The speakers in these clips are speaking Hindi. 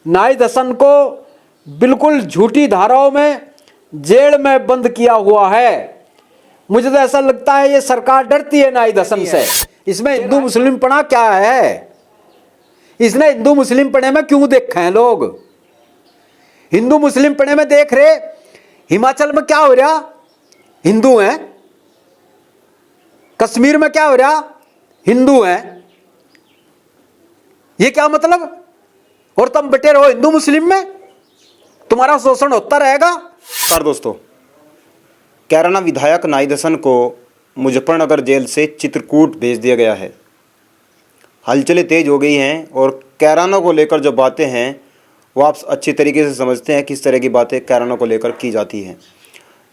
नाहिद हसन को बिल्कुल झूठी धाराओं में जेल में बंद किया हुआ है। मुझे तो ऐसा लगता है ये सरकार डरती है नाहिद हसन से। इसमें हिंदू मुस्लिम पना क्या है? इसने हिंदू मुस्लिम पने में क्यों देखे हैं लोग? हिंदू मुस्लिम पने में देख रहे हिमाचल में क्या हो रहा, हिंदू हैं। कश्मीर में क्या हो रहा, हिंदू हैं। ये क्या मतलब? और तुम बटे रहो हिंदू मुस्लिम में, तुम्हारा शोषण होता रहेगा। नमस्कार दोस्तों, कैराना विधायक नाहिद हसन को मुजफ्फरनगर जेल से चित्रकूट भेज दिया गया है। हलचलें तेज हो गई हैं और कैराना को लेकर जो बातें हैं वो आप अच्छी तरीके से समझते हैं किस तरह की बातें कैराना को लेकर की जाती हैं।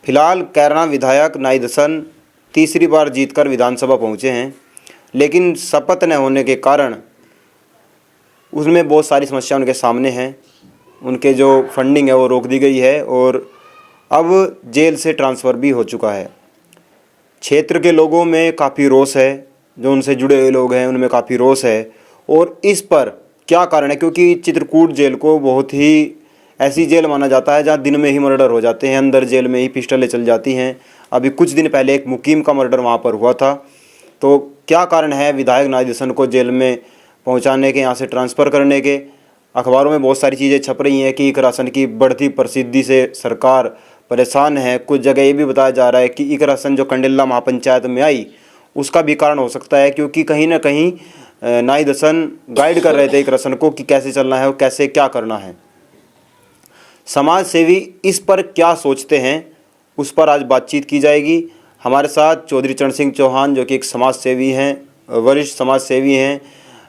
फिलहाल कैराना विधायक नाहिद हसन तीसरी बार जीतकर विधानसभा पहुंचे हैं, लेकिन शपथ न होने के कारण उसमें बहुत सारी समस्या उनके सामने हैं। उनके जो फंडिंग है वो रोक दी गई है और अब जेल से ट्रांसफ़र भी हो चुका है। क्षेत्र के लोगों में काफ़ी रोष है, जो उनसे जुड़े हुए लोग हैं उनमें काफ़ी रोष है। और इस पर क्या कारण है, क्योंकि चित्रकूट जेल को बहुत ही ऐसी जेल माना जाता है जहां दिन में ही मर्डर हो जाते हैं, अंदर जेल में ही पिस्टलें चल जाती हैं। अभी कुछ दिन पहले एक मुकीम का मर्डर वहां पर हुआ था। तो क्या कारण है विधायक नाहिद हसन को जेल में पहुंचाने के, यहाँ से ट्रांसफ़र करने के? अखबारों में बहुत सारी चीज़ें छप रही हैं कि इकरा हसन की बढ़ती प्रसिद्धि से सरकार परेशान है। कुछ जगह ये भी बताया जा रहा है कि इकरा हसन जो कंडेला महापंचायत में आई उसका भी कारण हो सकता है, क्योंकि कहीं ना कहीं नाहिद हसन गाइड कर रहे थे इकरा हसन को कि कैसे चलना है और कैसे क्या करना है। समाज सेवी इस पर क्या सोचते हैं उस पर आज बातचीत की जाएगी। हमारे साथ चौधरी चरण सिंह चौहान जो कि एक समाज सेवी हैं, वरिष्ठ समाज सेवी हैं,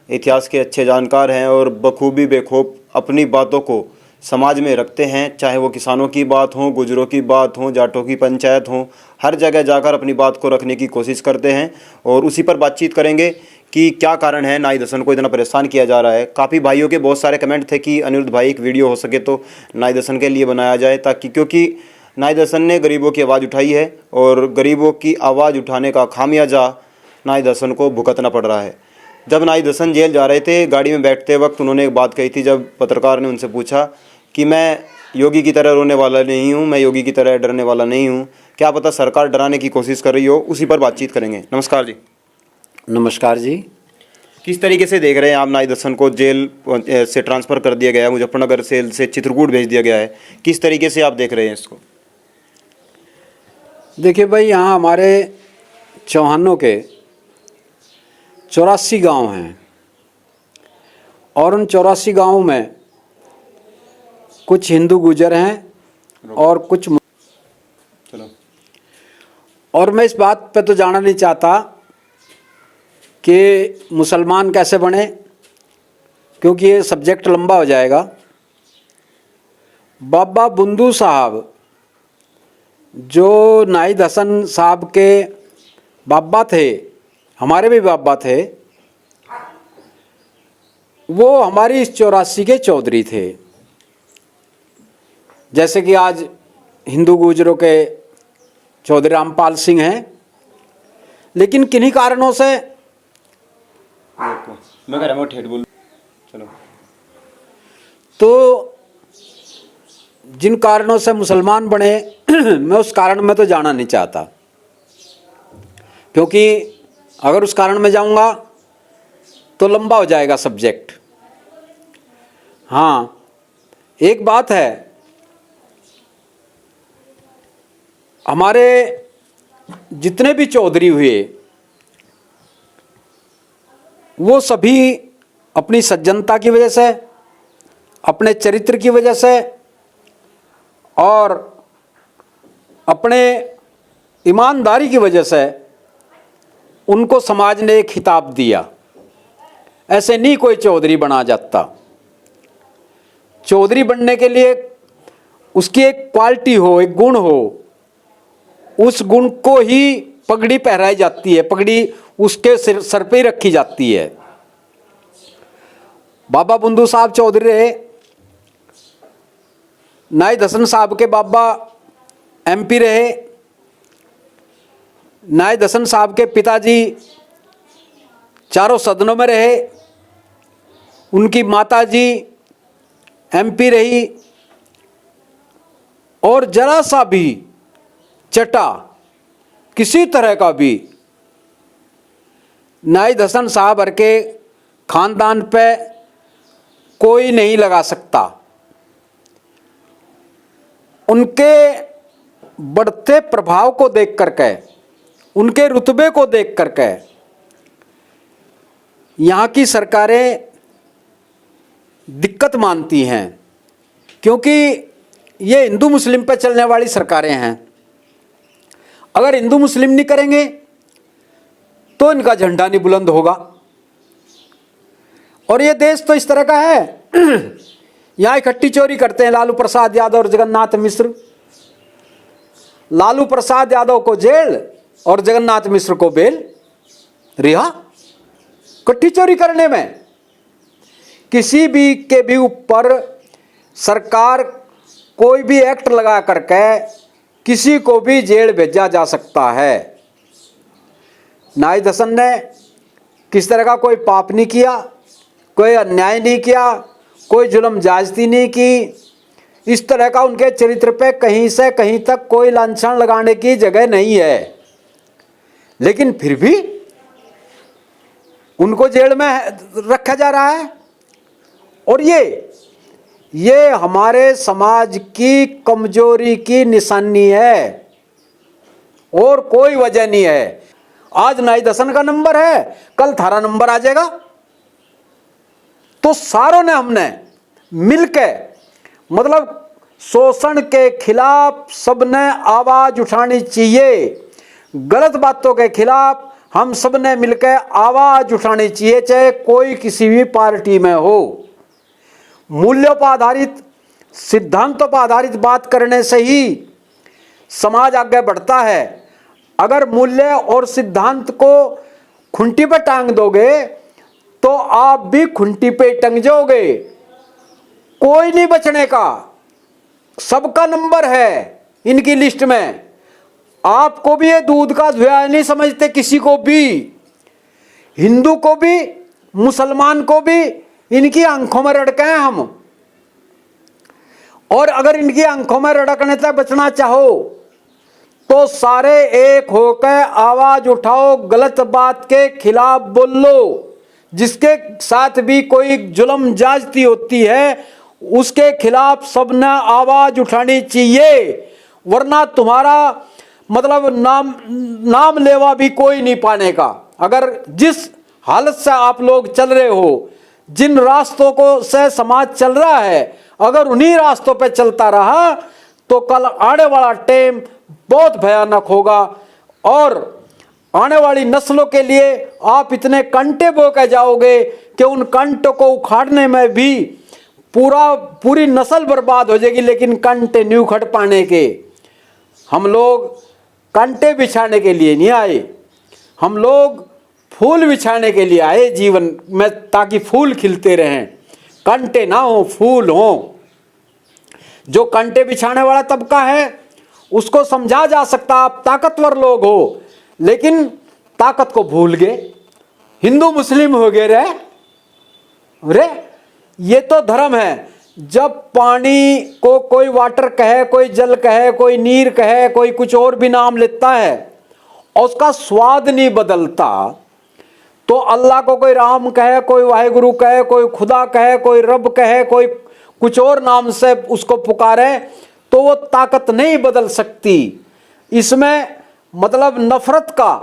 इतिहास के अच्छे जानकार हैं और बखूबी बेखूब अपनी बातों को समाज में रखते हैं। चाहे वो किसानों की बात हो, गुजरों की बात हो, जाटों की पंचायत हो, हर जगह जाकर अपनी बात को रखने की कोशिश करते हैं और उसी पर बातचीत करेंगे कि क्या कारण है नाहिद हसन को इतना परेशान किया जा रहा है। काफ़ी भाइयों के बहुत सारे कमेंट थे कि अनिरुद्ध भाई एक वीडियो हो सके तो नाहिद हसन के लिए बनाया जाए, ताकि क्योंकि नाहिद हसन ने गरीबों की आवाज़ उठाई है और गरीबों की आवाज़ उठाने का खामियाजा नाहिद हसन को भुगतना पड़ रहा है। जब नाहिद हसन जेल जा रहे थे, गाड़ी में बैठते वक्त उन्होंने एक बात कही थी। जब पत्रकार ने उनसे पूछा कि मैं योगी की तरह रोने वाला नहीं हूँ, मैं योगी की तरह डरने वाला नहीं हूँ, क्या पता सरकार डराने की कोशिश कर रही हो, उसी पर बातचीत करेंगे। नमस्कार जी। नमस्कार जी। किस तरीके से देख रहे हैं आप नाहिद हसन को जेल से ट्रांसफ़र कर दिया गया है, मुजफ्फरनगर जेल से चित्रकूट भेज दिया गया है, किस तरीके से आप देख रहे हैं इसको? देखिए भाई, यहाँ हमारे चौहानों के 84 गांव हैं और उन 84 गांवों में कुछ हिंदू गुजर हैं और कुछ चलो। और मैं इस बात पे तो जाना नहीं चाहता कि मुसलमान कैसे बने, क्योंकि ये सब्जेक्ट लंबा हो जाएगा। बाबा बुंदू साहब जो नाहिद हसन साहब के बाबा थे, हमारे भी बाबा थे, वो हमारी इस 84 के चौधरी थे। जैसे कि आज हिंदू गुजरों के चौधरी रामपाल सिंह हैं, लेकिन किन्हीं कारणों से मैं कह रहा हूँ ठेठ बोल। चलो। तो जिन कारणों से मुसलमान बने मैं उस कारण में तो जाना नहीं चाहता, क्योंकि अगर उस कारण में जाऊंगा तो लंबा हो जाएगा सब्जेक्ट। हाँ, एक बात है, हमारे जितने भी चौधरी हुए वो सभी अपनी सज्जनता की वजह से, अपने चरित्र की वजह से और अपने ईमानदारी की वजह से उनको समाज ने एक खिताब दिया। ऐसे नहीं कोई चौधरी बना जाता। चौधरी बनने के लिए उसकी एक क्वालिटी हो, एक गुण हो, उस गुण को ही पगड़ी पहराई जाती है, पगड़ी उसके सर पे ही रखी जाती है। बाबा बुंदू साहब चौधरी रहे, नाहिद हसन साहब के बाबा एमपी रहे, नाहिद हसन साहब के पिताजी चारों सदनों में रहे, उनकी माताजी MP रही और जरा सा भी चटा किसी तरह का भी नाहिद हसन साहब और के खानदान पे कोई नहीं लगा सकता। उनके बढ़ते प्रभाव को देख करके, उनके रुतबे को देख करके यहाँ की सरकारें दिक्कत मानती हैं, क्योंकि ये हिंदू मुस्लिम पे चलने वाली सरकारें हैं। अगर हिंदू मुस्लिम नहीं करेंगे तो इनका झंडा नहीं बुलंद होगा। और ये देश तो इस तरह का है यहाँ इकट्ठी चोरी करते हैं लालू प्रसाद यादव और जगन्नाथ मिश्र। लालू प्रसाद यादव को जेल और जगन्नाथ मिश्र को बेल, रिहा इकट्ठी चोरी करने में। किसी भी के भी ऊपर सरकार कोई भी एक्ट लगा करके किसी को भी जेल भेजा जा सकता है। नाहिद हसन ने किस तरह का कोई पाप नहीं किया, कोई अन्याय नहीं किया, कोई जुल्म ज्यादती नहीं की। इस तरह का उनके चरित्र पे कहीं से कहीं तक कोई लांछन लगाने की जगह नहीं है, लेकिन फिर भी उनको जेल में रखा जा रहा है। और ये हमारे समाज की कमजोरी की निशानी है और कोई वजह नहीं है। आज नाहिद हसन का नंबर है, कल थारा नंबर आ जाएगा। तो सारों ने हमने मिलके मतलब शोषण के खिलाफ सबने आवाज उठानी चाहिए। गलत बातों के खिलाफ हम सबने मिलकर आवाज उठानी चाहिए, चाहे कोई किसी भी पार्टी में हो। मूल्यों पर आधारित, सिद्धांतों पर आधारित बात करने से ही समाज आगे बढ़ता है। अगर मूल्य और सिद्धांत को खुंटी पर टांग दोगे तो आप भी खुंटी पे टंग जाओगे, कोई नहीं बचने का। सबका नंबर है इनकी लिस्ट में। आपको भी ये दूध का धुआ नहीं समझते, किसी को भी, हिंदू को भी मुसलमान को भी इनकी आंखों में रड़के हैं हम। और अगर इनकी आंखों में रड़कने से बचना चाहो तो सारे एक होकर आवाज उठाओ, गलत बात के खिलाफ बोलो। जिसके साथ भी कोई जुल्म ज्यादती होती है उसके खिलाफ सबने आवाज उठानी चाहिए, वरना तुम्हारा मतलब नाम लेवा भी कोई नहीं पाने का। अगर जिस हालत से आप लोग चल रहे हो, जिन रास्तों को से समाज चल रहा है, अगर उन्हीं रास्तों पे चलता रहा तो कल आने वाला टाइम बहुत भयानक होगा। और आने वाली नस्लों के लिए आप इतने कंटे बो के जाओगे कि उन कंटों को उखाड़ने में भी पूरी नस्ल बर्बाद हो जाएगी, लेकिन कंटे नहीं उखड़ पाने के। हम लोग कंटे बिछाने के लिए नहीं आए, हम लोग फूल बिछाने के लिए आए जीवन में, ताकि फूल खिलते रहें, कंटे ना हो फूल हो। जो कंटे बिछाने वाला तबका है उसको समझा जा सकता, आप ताकतवर लोग हो, लेकिन ताकत को भूल गए, हिंदू मुस्लिम हो गए रे। ये तो धर्म है। जब पानी को कोई वाटर कहे, कोई जल कहे, कोई नीर कहे, कोई कुछ और भी नाम लेता है और उसका स्वाद नहीं बदलता, तो अल्लाह को कोई राम कहे, कोई वाहेगुरु कहे, कोई खुदा कहे, कोई रब कहे, कोई कुछ और नाम से उसको पुकारे, तो वो ताकत नहीं बदल सकती। इसमें मतलब नफरत का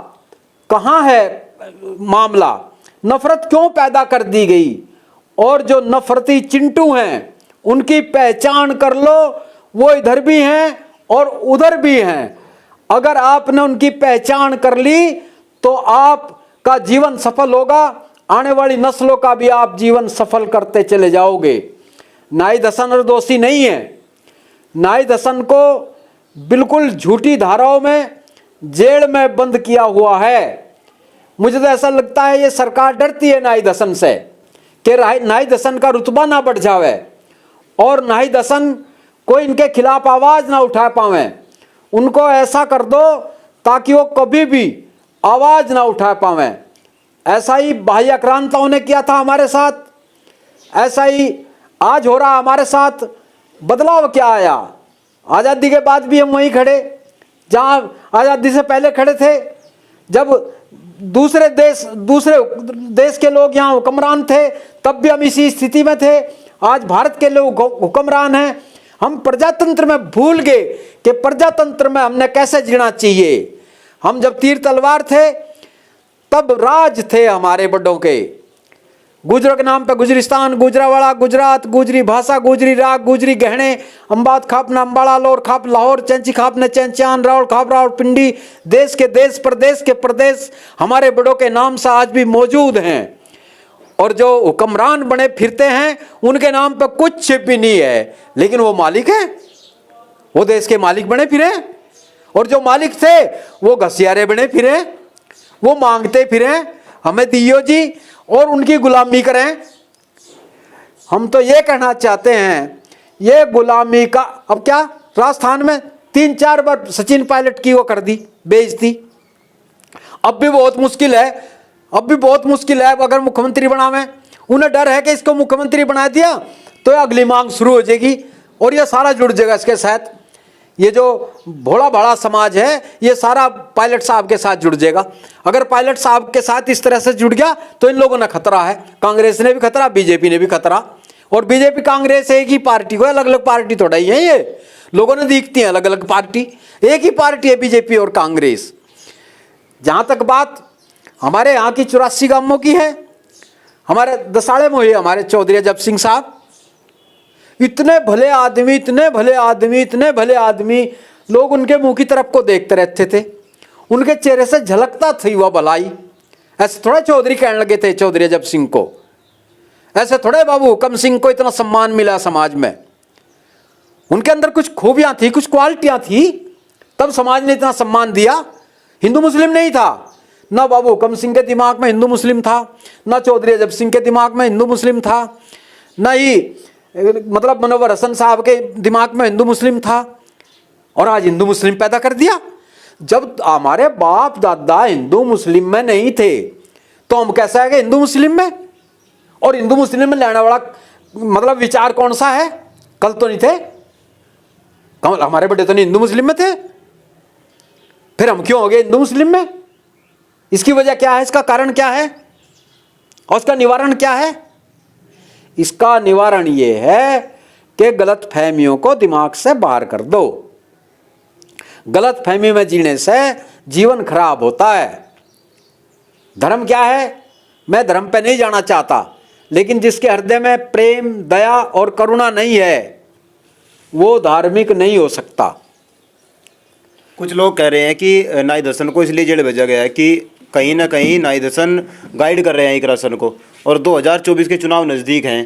कहाँ है मामला, नफरत क्यों पैदा कर दी गई? और जो नफरती चिंटू हैं उनकी पहचान कर लो, वो इधर भी हैं और उधर भी हैं। अगर आपने उनकी पहचान कर ली तो आपका जीवन सफल होगा, आने वाली नस्लों का भी आप जीवन सफल करते चले जाओगे। नाहिद हसन दोषी नहीं है। नाहिद हसन को बिल्कुल झूठी धाराओं में जेल में बंद किया हुआ है। मुझे तो ऐसा लगता है ये सरकार डरती है नाहिद हसन से कि नाहिद हसन का रुतबा ना बढ़ जावे और नाहिद हसन कोई इनके खिलाफ आवाज ना उठा पावे। उनको ऐसा कर दो ताकि वो कभी भी आवाज ना उठा पावे। ऐसा ही बाह्य आक्रांताओं ने किया था हमारे साथ, ऐसा ही आज हो रहा हमारे साथ बदलाव क्या आया? आज़ादी के बाद भी हम वहीं खड़े जहां आज़ादी से पहले खड़े थे। जब दूसरे देश के लोग यहाँ हुक्मरान थे तब भी हम इसी स्थिति में थे। आज भारत के लोग हुक्मरान हैं। हम प्रजातंत्र में भूल गए कि प्रजातंत्र में हमने कैसे जीना चाहिए। हम जब तीर तलवार थे तब राज थे हमारे बड़ों के। गुजरों के नाम पे गुजरिस्तान, गुजरावाड़ा, गुजरात, गुजरी भाषा, गुजरी राग, गुजरी गहने, अम्बाद खाप न अम्बाड़ा, लोर खाप लाहौर, चैंची खाप न चैंचान, रावल खाप रावल पिंडी। देश के देश, प्रदेश के प्रदेश हमारे बड़ों के नाम से आज भी मौजूद हैं। और जो हुक्मरान बने फिरते हैं उनके नाम पे कुछ भी नहीं है, लेकिन वो मालिक है, वो देश के मालिक बने फिरे। और जो मालिक थे वो घसियारे बने फिरे, वो मांगते फिरे हमें दियो जी, और उनकी गुलामी करें। हम तो ये कहना चाहते हैं ये गुलामी का अब क्या, राजस्थान में 3-4 बार सचिन पायलट की वो कर दी बेइज्जती। अब भी बहुत मुश्किल है, अब भी बहुत मुश्किल है अगर मुख्यमंत्री बनावे। उन्हें डर है कि इसको मुख्यमंत्री बना दिया तो अगली मांग शुरू हो जाएगी और ये सारा जुड़ जाएगा इसके साथ। ये जो भोला भाला समाज है ये सारा पायलट साहब के साथ जुड़ जाएगा। अगर पायलट साहब के साथ इस तरह से जुड़ गया तो इन लोगों ने खतरा है। कांग्रेस ने भी खतरा, बीजेपी ने भी खतरा। और बीजेपी कांग्रेस एक ही पार्टी को, अलग अलग पार्टी थोड़ा ही है। ये लोगों ने दिखती है अलग अलग पार्टी, एक ही पार्टी है बीजेपी और कांग्रेस। जहां तक बात हमारे यहाँ की 84 गांवों की है, हमारे दसाड़े में हुई हमारे चौधरी अजब सिंह साहब, इतने भले आदमी, इतने भले आदमी, इतने भले आदमी, लोग उनके मुंह की तरफ को देखते रहते थे। उनके चेहरे से झलकता थी वह भलाई। ऐसे थोड़ा चौधरी कहने लगे थे चौधरी अजब सिंह को, ऐसे थोड़े बाबू हुकम सिंह को इतना सम्मान मिला समाज में। उनके अंदर कुछ खूबियां थी, कुछ क्वालिटियां थी, तब समाज ने इतना सम्मान दिया। हिंदू मुस्लिम नहीं था ना, बाबू हुकम सिंह के दिमाग में हिंदू मुस्लिम था, ना चौधरी अजब सिंह के दिमाग में हिंदू मुस्लिम था, ना ही मतलब मनोवर हसन साहब के दिमाग में हिंदू मुस्लिम था। और आज हिंदू मुस्लिम पैदा कर दिया। जब हमारे बाप दादा हिंदू मुस्लिम में नहीं थे तो हम कैसे आएंगे हिंदू मुस्लिम में? और हिंदू मुस्लिम में लेने वाला मतलब विचार कौन सा है? कल तो नहीं थे, कल हमारे बड़े तो नहीं हिंदू मुस्लिम में थे, फिर हम क्यों हो गए हिंदू मुस्लिम में? इसकी वजह क्या है? इसका कारण क्या है? और इसका निवारण क्या है? इसका निवारण ये है कि गलत फहमियों को दिमाग से बाहर कर दो। गलत फहमी में जीने से जीवन खराब होता है। धर्म क्या है? मैं धर्म पे नहीं जाना चाहता, लेकिन जिसके हृदय में प्रेम, दया और करुणा नहीं है वो धार्मिक नहीं हो सकता। कुछ लोग कह रहे हैं कि नाई दर्शन को इसलिए जेल भेजा गया है कि कहीं ना कहीं नाई दर्शन गाइड कर रहे हैं इकरासन को, और 2024 के चुनाव नज़दीक हैं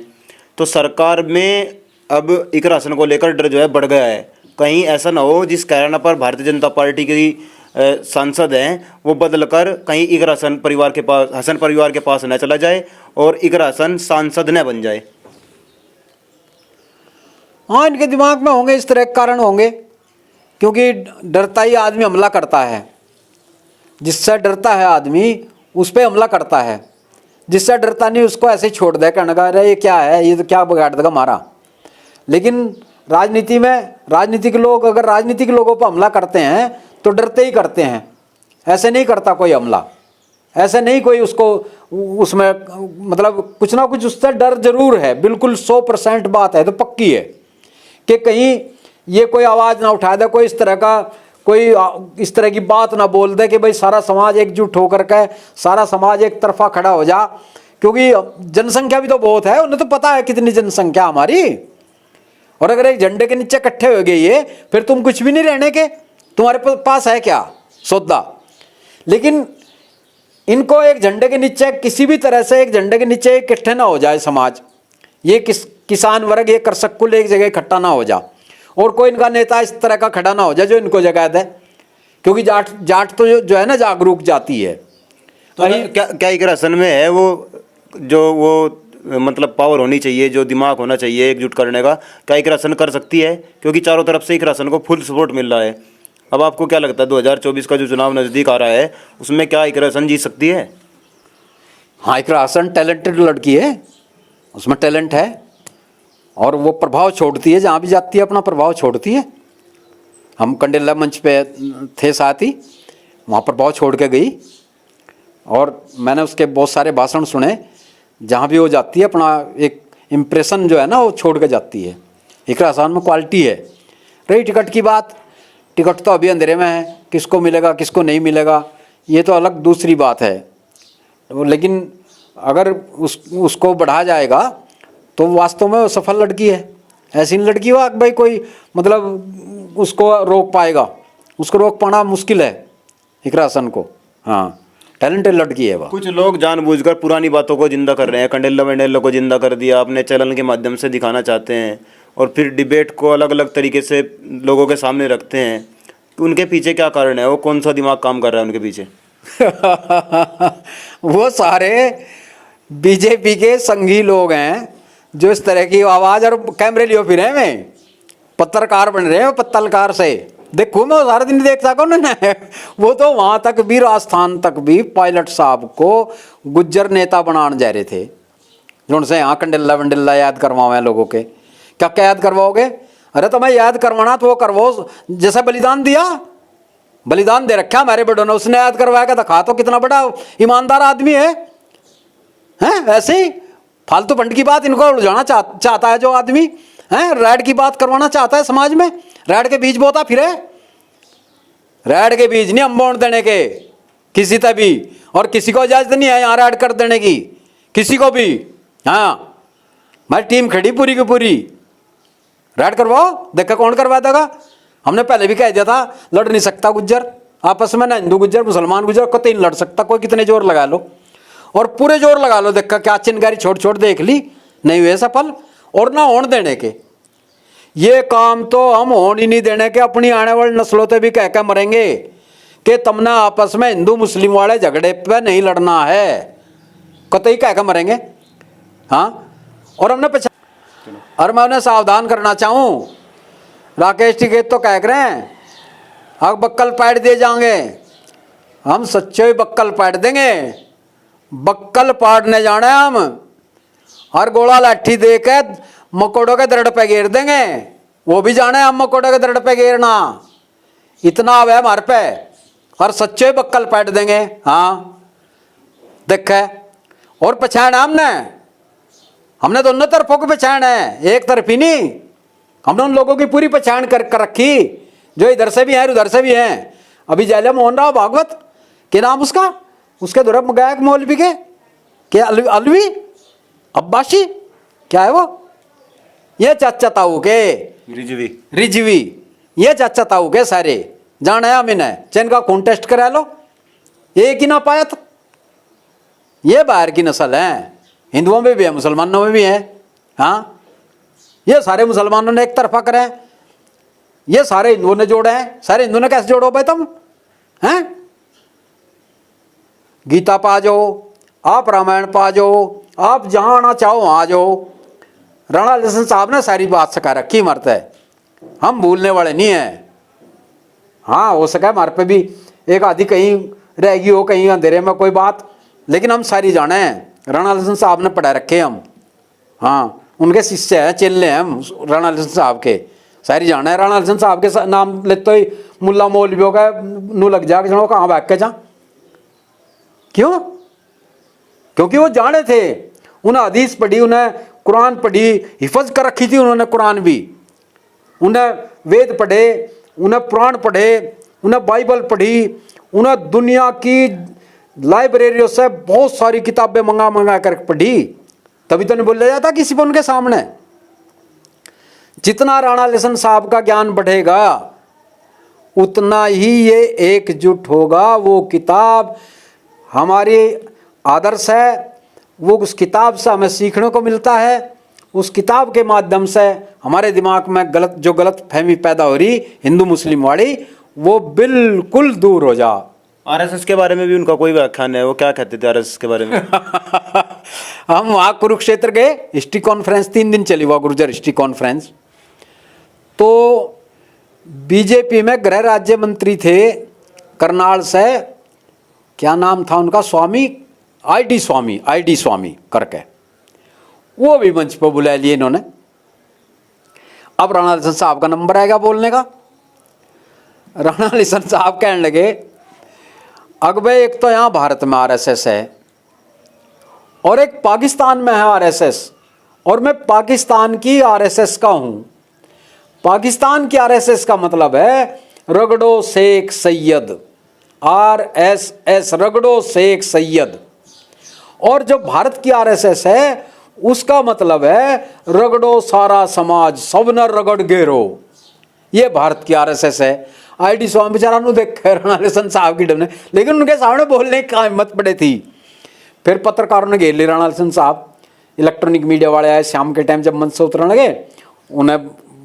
तो सरकार में अब इकरासन को लेकर डर जो है बढ़ गया है। कहीं ऐसा ना हो जिस कारण पर भारतीय जनता पार्टी की सांसद हैं वो बदलकर कहीं इकरासन परिवार के पास, हसन परिवार के पास न चला जाए और इकरासन सांसद न बन जाए। हाँ, इनके दिमाग में होंगे इस तरह के कारण होंगे, क्योंकि डरता ही आदमी हमला करता है। जिससे डरता है आदमी उस पर हमला करता है, जिससे डरता नहीं उसको ऐसे छोड़ दे, कहने का अरे ये क्या है, ये तो क्या बिगाड़ देगा हमारा। लेकिन राजनीति में राजनीतिक लोग अगर राजनीतिक लोगों पर हमला करते हैं तो डरते ही करते हैं, ऐसे नहीं करता कोई हमला, ऐसे नहीं कोई उसको उसमें मतलब कुछ ना कुछ उससे डर जरूर है। बिल्कुल 100% बात है तो पक्की है कि कहीं ये कोई आवाज़ ना उठा दे, कोई इस तरह की बात ना बोल दे कि भाई सारा समाज एकजुट होकर के सारा समाज एक तरफा खड़ा हो जा। क्योंकि जनसंख्या भी तो बहुत है, उन्हें तो पता है कितनी जनसंख्या हमारी। और अगर एक झंडे के नीचे इकट्ठे हो गए ये, फिर तुम कुछ भी नहीं रहने के, तुम्हारे पास है क्या सौदा। लेकिन इनको एक झंडे के नीचे किसी भी तरह से एक झंडे के नीचे इकट्ठे ना हो जाए समाज, ये किसान वर्ग, ये कृषक कुल एक जगह इकट्ठा ना हो जा, और कोई इनका नेता इस तरह का खड़ा ना हो जाए जो इनको जगह दे। क्योंकि जाट तो जो है ना जागरूक जाती है। तो क्या इकरासन में है वो जो वो मतलब पावर होनी चाहिए, जो दिमाग होना चाहिए एकजुट करने का, क्या इकरासन कर सकती है? क्योंकि चारों तरफ से इकरासन को फुल सपोर्ट मिल रहा है। अब आपको क्या लगता है 2024 का जो चुनाव नज़दीक आ रहा है उसमें क्या इकरासन जीत सकती है? हाँ, इकरासन टैलेंटेड लड़की है, उसमें टैलेंट है, और वो प्रभाव छोड़ती है, जहाँ भी जाती है अपना प्रभाव छोड़ती है। हम कंडेला मंच पे थे साथ ही, वहाँ प्रभाव छोड़ के गई और मैंने उसके बहुत सारे भाषण सुने। जहाँ भी वो जाती है अपना एक इम्प्रेशन जो है ना वो छोड़ के जाती है। एक आसान में क्वालिटी है। रही टिकट की बात, टिकट तो अभी अंधेरे में है, किसको मिलेगा किसको नहीं मिलेगा ये तो अलग दूसरी बात है। लेकिन अगर उसको बढ़ाया जाएगा तो वास्तव में वो सफल लड़की है। ऐसी नहीं लड़की हो भाई कोई मतलब उसको रोक पाएगा, उसको रोक पाना मुश्किल है इकरा हसन को। हाँ, टैलेंटेड लड़की है वह। कुछ लोग जानबूझकर पुरानी बातों को जिंदा कर रहे हैं। कंडेला वेंडेला को जिंदा कर दिया, अपने चैनल के माध्यम से दिखाना चाहते हैं और फिर डिबेट को अलग अलग तरीके से लोगों के सामने रखते हैं। तो उनके पीछे क्या कारण है? वो कौन सा दिमाग काम कर रहा है उनके पीछे? वो सारे बीजेपी के संघी लोग हैं जो इस तरह की आवाज़ और कैमरे लियो फिर हैं, पत्रकार बन रहे हैं। पत्रकार से देखो मैं सारा दिन देख सको ना। वो तो वहाँ तक भी, राजस्थान तक भी पायलट साहब को गुज्जर नेता बनाने जा रहे थे, जो उनसे यहाँ कंडेला वंडेला याद करवाओ लोगों के। क्या क्या याद करवाओगे? अरे तुम्हें याद करवाना तो वो करवाओ जैसा बलिदान दिया, बलिदान दे रखा हमारे बड़ों ने, उसने याद करवाया क्या? दिखा तो कितना बड़ा ईमानदार आदमी है। ऐसे ही फालतू फंड की बात इनको उलझाना चाहता है जो आदमी है, रैड की बात करवाना चाहता है समाज में। रैड के बीज बोता फिर, रैड के बीज नहीं हम बोन देने के किसी तक भी, और किसी को इजाजत नहीं है यहाँ रैड कर देने की किसी को भी। हाँ, हमारी टीम खड़ी पूरी की पूरी, रैड करवाओ, देखा कौन करवा देगा। हमने पहले भी कह दिया था लड़ नहीं सकता गुज्जर आपस में, ना हिंदू गुज्जर मुसलमान गुज्जर को नहीं लड़ सकता कोई, कितने जोर लगा लो और पूरे जोर लगा लो। देखा क्या चिनगारी छोड़ छोड़ देख ली, नहीं हुए सफल। और ना होने देने के, ये काम तो हम होने ही नहीं देने के। अपनी आने वाली नस्लों से भी कह के मरेंगे कि तुमने आपस में हिंदू मुस्लिम वाले झगड़े पे नहीं लड़ना है, कतई कह के मरेंगे। हाँ, और हमने और मैं उन्हें सावधान करना चाहूँ, राकेश टिकैत तो कह रहे हैं अब बक्कल पैट दिए जाएंगे। हम सच्चे बक्कल पैट देंगे, बक्कल पाटने जाना है हम, और गोला लाठी दे के मकोड़ों के दरड़ पे घेर देंगे। वो भी जाने हम मकोड़ों के दरड़ पे घेरना, इतना अब है हमारे पे, और सच्चे बक्कल पैट देंगे। हाँ देखे, और पहचान हमने दोनों तरफों को पहचान है, एक तरफ ही नहीं। हमने उन लोगों की पूरी पहचान कर रखी जो इधर से भी हैं उधर से भी हैं। अभी जैले मोहन राव भागवत के नाम उसका, उसके दुर्ग गायक मौलवी के क्या अलवी अब्बासी क्या है वो, ये चाचा ताऊ के रिजवी ये चाचा ताऊ के सारे जाने हम इन्हें चैन का खून टेस्ट करा लो, एक ही ना पाया तो। ये बाहर की नस्ल है, हिंदुओं में भी है मुसलमानों में भी है। हाँ, ये सारे मुसलमानों ने एक तरफा करे, ये सारे हिंदुओं ने जोड़े हैं। सारे हिंदुओं ने कैसे जोड़ो भाई तुम? हैं, गीता पा जाओ आप, रामायण पा जाओ आप, जहां आना चाहो वहां आ जाओ। राणा लसन साहब ने सारी बात सिखा रखी मरते है, हम भूलने वाले नहीं है। हाँ, हो सका हमारे पे भी एक आधी कहीं रहेगी हो, कहीं अंधेरे में कोई बात, लेकिन हम सारी जाने हैं। राणा लसन साहब ने पढ़ा रखे हम। हाँ, उनके शिष्य हैं, चेले हैं हम राणा लसन साहब के, सारी जाना है। राणा लसन साहब के नाम लेते ही मुल्ला मौलवियों का नू लग जाके जनो कहाँ बैठ के जा। क्यों? क्योंकि वो जाने थे, उन्हें हदीस पढ़ी, उन्हें कुरान पढ़ी, हिफज कर रखी थी उन्होंने कुरान भी, उन्हें वेद पढ़े, उन्हें पुराण पढ़े, उन्हें बाइबल पढ़ी, उन्हें दुनिया की लाइब्रेरियों से बहुत सारी किताबें मंगा कर पढ़ी, तभी तो नहीं बोला जाता किसी को उनके सामने। जितना राणा लसन साहब का ज्ञान बढ़ेगा उतना ही ये एकजुट होगा। वो किताब हमारी आदर्श है, वो उस किताब से हमें सीखने को मिलता है। उस किताब के माध्यम से हमारे दिमाग में गलत फहमी पैदा हो रही हिंदू मुस्लिम वाली, वो बिल्कुल दूर हो जा। आरएसएस के बारे में भी उनका कोई व्याख्यान है, वो क्या कहते थे आरएसएस के बारे में? हम वहाँ कुरुक्षेत्र गए, हिस्ट्री कॉन्फ्रेंस 3 दिन चली हुआ, गुर्जर हिस्ट्री कॉन्फ्रेंस। तो बीजेपी में गृह राज्य मंत्री थे करनाल से, क्या नाम था उनका, स्वामी आईडी स्वामी करके, वो भी मंच पर बुला लिए इन्होंने। अब राणा लिसन साहब का नंबर आएगा बोलने का। राणा लिसन साहब कहने लगे, अगबे एक तो यहाँ भारत में आरएसएस है और एक पाकिस्तान में है आरएसएस, और मैं पाकिस्तान की आरएसएस का हूं। पाकिस्तान की आरएसएस का मतलब है रगड़ो शेख सैयद, आरएसएस रगड़ो शेख सैयद। और जो भारत की आरएसएस है उसका मतलब है रगड़ो सारा समाज, सब न रगड़ गेरो। ये भारत की आरएसएस है। आईडी स्वामी बेचारा नु देख राणा लिसन साहब की डरने, लेकिन उनके सामने बोलने की हिम्मत पड़े थी। फिर पत्रकारों ने घेर ली राणा लिसन साहब। इलेक्ट्रॉनिक मीडिया वाले आए शाम के टाइम, जब मंच से उतरने लगे उन्हें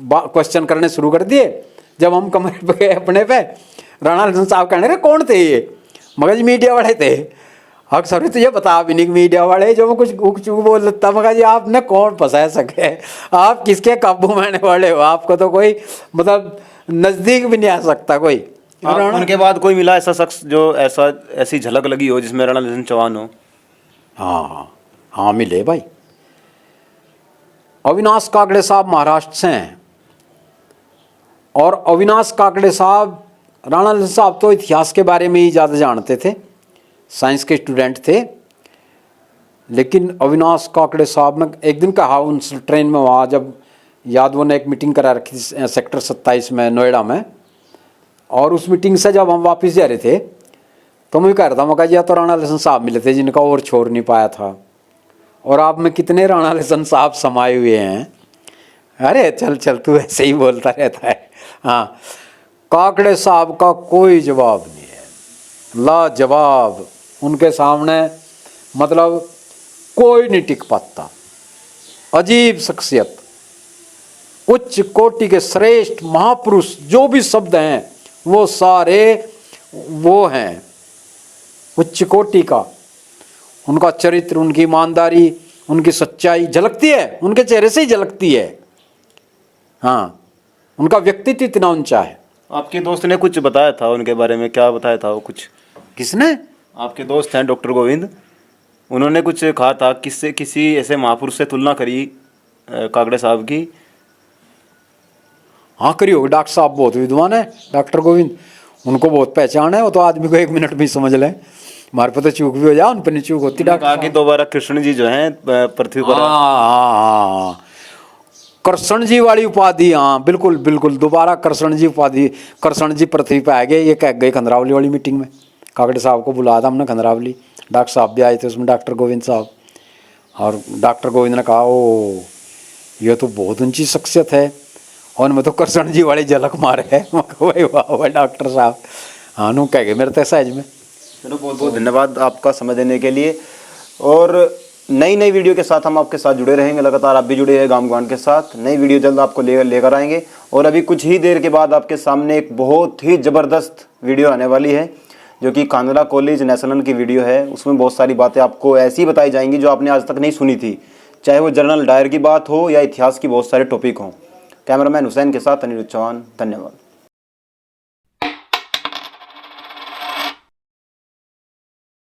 क्वेश्चन करने शुरू कर दिए। जब हम कमरे पे गए अपने पे, राणा लिसन साहब कहने रहे कौन थे ये? मगर जी मीडिया वाले थे। अक्सर तुझे बता भी नहीं मीडिया वाले, जो मैं कुछ उक चूक बोल देता, मगर जी आपने कौन फंसा सके, आप किसके काबू में आने वाले हो? आपको तो कोई मतलब नजदीक भी नहीं आ सकता कोई। उनके बाद कोई मिला ऐसा शख्स जो ऐसी झलक लगी हो जिसमें राणा लिसन चौहान हो? हाँ मिले भाई। अविनाश काकड़े साहब महाराष्ट्र से हैं, और अविनाश काकड़े साहब, राणा लिसन साहब तो इतिहास के बारे में ही ज़्यादा जानते थे, साइंस के स्टूडेंट थे। लेकिन अविनाश काकड़े साहब ने एक दिन कहा उन ट्रेन में, वहाँ जब यादवों ने एक मीटिंग करा रखी थी सेक्टर 27 में नोएडा में, और उस मीटिंग से जब हम वापस जा रहे थे तो मैं कह रहा था, मैं कहा जी तो राणा लिसन साहब मिले थे जिनका और छोड़ नहीं पाया था, और आप में कितने राणा लिसन साहब समाये हुए हैं। अरे चल चल तू ऐसे ही बोलता रहता है। हाँ, काकड़े साहब का कोई जवाब नहीं है, लाजवाब। उनके सामने मतलब कोई नहीं टिक पाता। अजीब शख्सियत, उच्च कोटि के श्रेष्ठ महापुरुष, जो भी शब्द हैं वो सारे वो हैं उच्च कोटि का। उनका चरित्र, उनकी ईमानदारी, उनकी सच्चाई झलकती है, उनके चेहरे से ही झलकती है। हाँ, उनका व्यक्तित्व इतना ऊंचा है। आपके दोस्त ने कुछ बताया था उनके बारे में, क्या बताया था वो कुछ? किसने? आपके दोस्त हैं डॉक्टर गोविंद, उन्होंने कुछ कहा था, किसी ऐसे महापुरुष से तुलना करी काकड़े साहब की। हाँ करी होगी, डॉक्टर साहब बहुत विद्वान है डॉक्टर गोविंद, उनको बहुत पहचान है। वो तो आदमी को 1 मिनट में समझ ले, हमारे पे तो चूक भी हो जाए, उन पर नहीं चूक होती। डॉक्टर आगे दोबारा कृष्ण जी जो हैं पृथ्वी पर, हाँ कृष्ण जी वाली उपाधि, हाँ बिल्कुल बिल्कुल, दोबारा कृष्ण जी उपाधि, कृष्ण जी पृथ्वी पे आ गए। ये कह गए खंदरावली वाली मीटिंग में, काकड़े साहब को बुलाया था हमने खंदरावली, डॉक्टर साहब भी आए थे उसमें, डॉक्टर गोविंद साहब। और डॉक्टर गोविंद ने कहा ओ ये तो बहुत ऊंची शख्सियत है, और उनमें तो कृष्ण जी वाली झलक मारे है। भाई वाह डॉक्टर साहब, हाँ नू कह गए मेरे तो सहज में। चलो बहुत बहुत धन्यवाद आपका समय देने के लिए, और नई नई वीडियो के साथ हम आपके साथ जुड़े रहेंगे। लगातार आप भी जुड़े हैं गांव गवान के साथ। नई वीडियो जल्द आपको लेकर आएंगे, और अभी कुछ ही देर के बाद आपके सामने एक बहुत ही ज़बरदस्त वीडियो आने वाली है, जो कि कांदला कॉलेज नेशनल की वीडियो है। उसमें बहुत सारी बातें आपको ऐसी बताई जाएंगी जो आपने आज तक नहीं सुनी थी, चाहे वो जनरल डायर की बात हो या इतिहास की बहुत सारे टॉपिक हों। कैमरामैन हुसैन के साथ अनिरुद्ध चौहान, धन्यवाद।